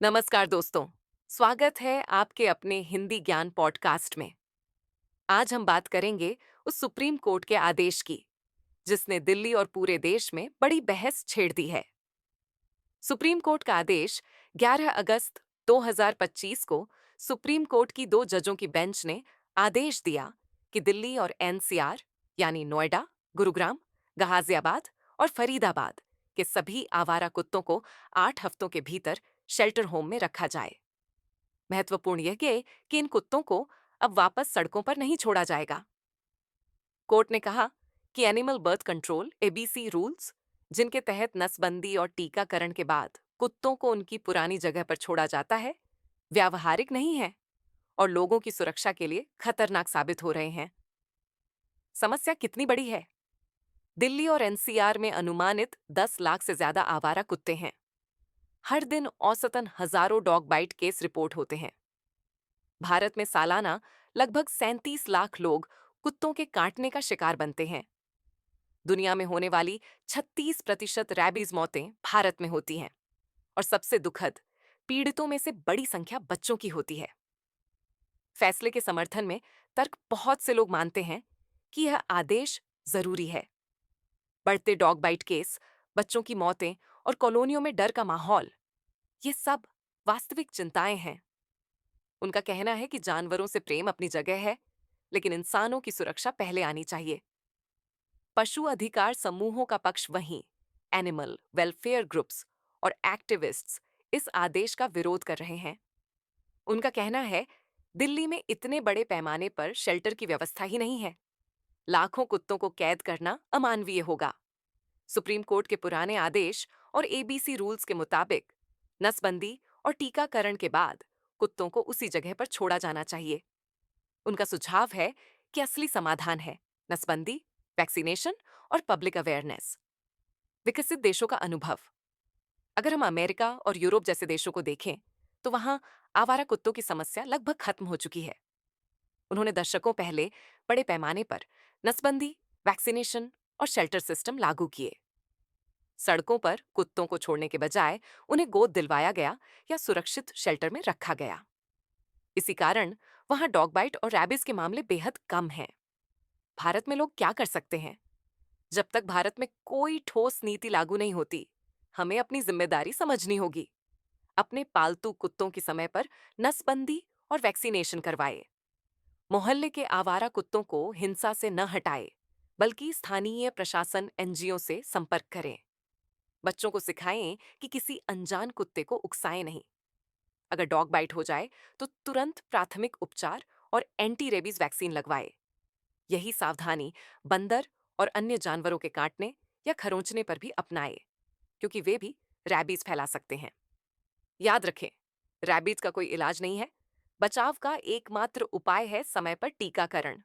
नमस्कार दोस्तों। स्वागत है आपके अपने हिंदी ज्ञान पॉडकास्ट में। आज हम बात करेंगे उस सुप्रीम कोर्ट के आदेश की जिसने दिल्ली और पूरे देश में बड़ी बहस छेड़ दी है। सुप्रीम कोर्ट का आदेश 11 अगस्त 2025 को सुप्रीम कोर्ट की दो जजों की बेंच ने आदेश दिया कि दिल्ली और एनसीआर यानी नोएडा, गुरुग्राम, गाजियाबाद और फरीदाबाद के सभी आवारा कुत्तों को 8 हफ्तों के भीतर शेल्टर होम में रखा जाए। महत्वपूर्ण यह कि इन कुत्तों को अब वापस सड़कों पर नहीं छोड़ा जाएगा। कोर्ट ने कहा कि animal birth control ABC rules, जिनके तहत नसबंदी और टीकाकरण के बाद कुत्तों को उनकी पुरानी जगह पर छोड़ा जाता है, व्यावहारिक नहीं है और लोगों की सुरक्षा के लिए खतरनाक साबित हो रहे हैं। समस्या कितनी बड़ी है? दिल्ली और एनसीआर में अनुमानित 10 लाख से ज्यादा आवारा कुत्ते हैं। हर दिन औसतन हजारों डॉग बाइट केस रिपोर्ट होते हैं। भारत में सालाना लगभग 37 लाख लोग कुत्तों के काटने का शिकार बनते हैं। दुनिया में होने वाली 36% रैबीज मौतें भारत में होती हैं और सबसे दुखद, पीड़ितों में से बड़ी संख्या बच्चों की होती है। फैसले के समर्थन में तर्क बहुत से लोग मानते हैं कि यह आदेश जरूरी है। बढ़ते डॉग बाइट केस, बच्चों की मौतें और कॉलोनियों में डर का माहौल, ये सब वास्तविक चिंताएं हैं। उनका कहना है कि जानवरों से प्रेम अपनी जगह है, लेकिन इंसानों की सुरक्षा पहले आनी चाहिए। पशु अधिकार समूहों का पक्ष वहीं एनिमल वेलफेयर ग्रुप्स और एक्टिविस्ट्स इस आदेश का विरोध कर रहे हैं। उनका कहना है, दिल्ली में इतने बड़े पैमाने पर शेल्टर की व्यवस्था ही नहीं है। लाखों कुत्तों को कैद करना अमानवीय होगा। सुप्रीम कोर्ट के पुराने आदेश और एबीसी रूल्स के मुताबिक नसबंदी और टीकाकरण के बाद कुत्तों को उसी जगह पर छोड़ा जाना चाहिए। उनका सुझाव है कि असली समाधान है नसबंदी, वैक्सीनेशन और पब्लिक अवेयरनेस। विकसित देशों का अनुभव, अगर हम अमेरिका और यूरोप जैसे देशों को देखें तो वहां आवारा कुत्तों की समस्या लगभग खत्म हो चुकी है। उन्होंने दशकों पहले बड़े पैमाने पर नसबंदी, वैक्सीनेशन और शेल्टर सिस्टम लागू किए। सड़कों पर कुत्तों को छोड़ने के बजाय उन्हें गोद दिलवाया गया या सुरक्षित शेल्टर में रखा गया। इसी कारण वहां डॉग बाइट और रैबिस के मामले बेहद कम हैं। भारत में लोग क्या कर सकते हैं? जब तक भारत में कोई ठोस नीति लागू नहीं होती, हमें अपनी जिम्मेदारी समझनी होगी। अपने पालतू कुत्तों की समय पर नसबंदी और वैक्सीनेशन करवाए। मोहल्ले के आवारा कुत्तों को हिंसा से न हटाए, बल्कि स्थानीय प्रशासन एनजीओ से संपर्क करें। बच्चों को सिखाएं कि किसी अनजान कुत्ते को उकसाएं नहीं। अगर डॉग बाइट हो जाए तो तुरंत प्राथमिक उपचार और एंटी रेबीज वैक्सीन लगवाए। यही सावधानी बंदर और अन्य जानवरों के काटने या खरोंचने पर भी अपनाए, क्योंकि वे भी रैबीज फैला सकते हैं। याद रखें, रैबीज का कोई इलाज नहीं है। बचाव का एकमात्र उपाय है समय पर टीकाकरण।